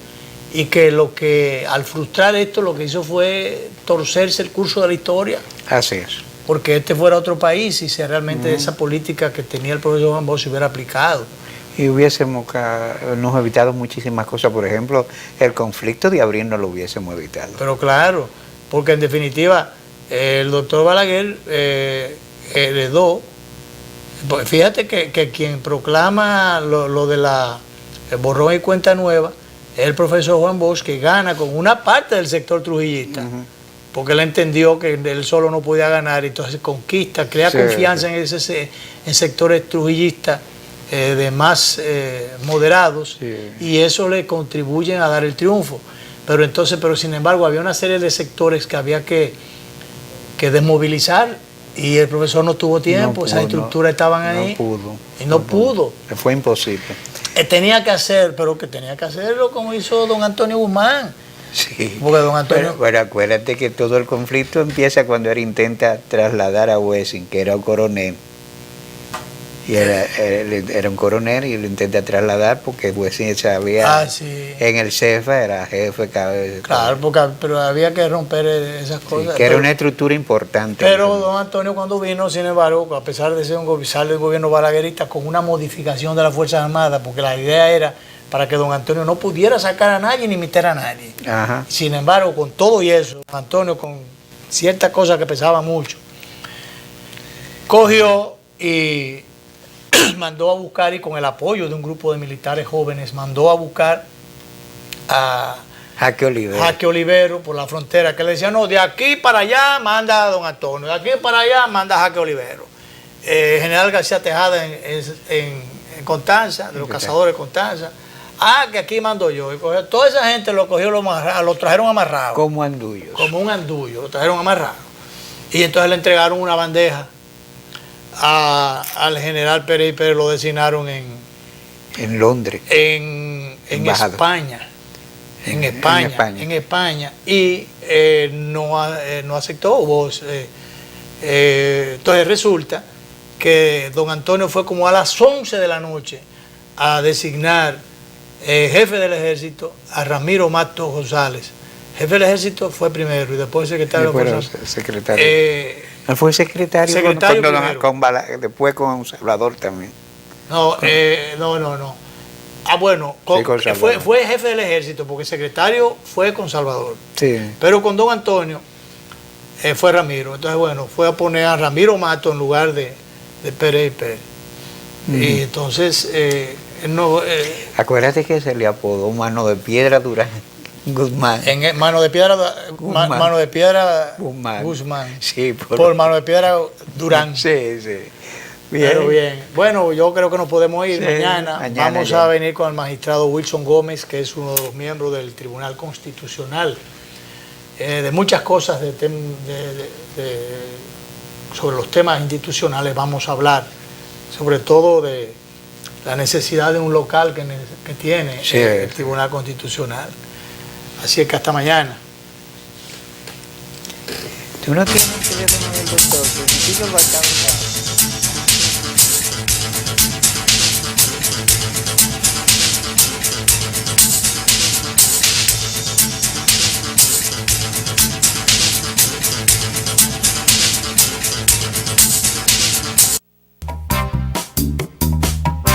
y que al frustrar esto lo que hizo fue torcerse el curso de la historia. Así es. Porque este fuera otro país y si realmente esa política que tenía el profesor Juan Bosch se hubiera aplicado. Y nos evitado muchísimas cosas. Por ejemplo, el conflicto de abril no lo hubiésemos evitado. Pero claro, porque en definitiva el doctor Balaguer heredó. Pues fíjate que quien proclama lo de el borrón y cuenta nueva es el profesor Juan Bosch, que gana con una parte del sector trujillista, porque él entendió que él solo no podía ganar, entonces conquista, crea confianza en sectores trujillistas de más moderados, y eso le contribuye a dar el triunfo. Pero sin embargo había una serie de sectores que había que desmovilizar. Y el profesor no tuvo tiempo, esas estructuras estaban ahí. No pudo. Fue imposible. Tenía que hacerlo como hizo don Antonio Guzmán. Sí. Porque don Antonio... Pero acuérdate que todo el conflicto empieza cuando él intenta trasladar a Wessing, que era un coronel. Y era un coronel y lo intenta trasladar porque Wessing sabía en el CEFA era jefe. Claro, pero había que romper esas cosas. Que era una estructura importante. Pero don Antonio cuando vino, sin embargo, a pesar de ser un gobierno balaguerista, con una modificación de las Fuerzas Armadas, porque la idea era para que don Antonio no pudiera sacar a nadie ni meter a nadie. Ajá. Sin embargo, con todo y eso, don Antonio, con ciertas cosas que pesaba mucho, cogió y mandó a buscar, y con el apoyo de un grupo de militares jóvenes, mandó a buscar a Jaque Olivero por la frontera, que le decía, no, de aquí para allá manda a don Antonio, de aquí para allá manda a Jaque Olivero. General García Tejada en Constanza, de los cazadores de Constanza, que aquí mando yo. Y toda esa gente lo cogió, lo trajeron amarrado. Como andullos. Como un andullo, lo trajeron amarrado. Y entonces le entregaron una bandeja al general Pérez, y Pérez lo designaron en Londres, en España, en España, y no aceptó. Entonces resulta que don Antonio fue como a las 11 de la noche a designar jefe del ejército a Ramiro Matos González. Jefe del ejército fue primero y después secretario de Fuerzas. Fue secretario después con Salvador también. No. Bueno, fue jefe del ejército, porque secretario fue con Salvador. Sí. Pero con don Antonio fue Ramiro. Entonces, bueno, fue a poner a Ramiro Mato en lugar de Pérez y Pérez. Y entonces, acuérdate que se le apodó Mano de Piedra Durán Guzmán. Mano de Piedra Guzmán. Sí, por Mano de Piedra Durán. Sí. Bien. Pero bien. Bueno, yo creo que nos podemos ir. Mañana vamos a venir con el magistrado Wilson Gómez, que es uno de los miembros del Tribunal Constitucional. De muchas cosas sobre los temas institucionales vamos a hablar, sobre todo de la necesidad de un local que tiene el Tribunal Constitucional. Así es que hasta mañana. Tú no tienes el teléfono del doctor,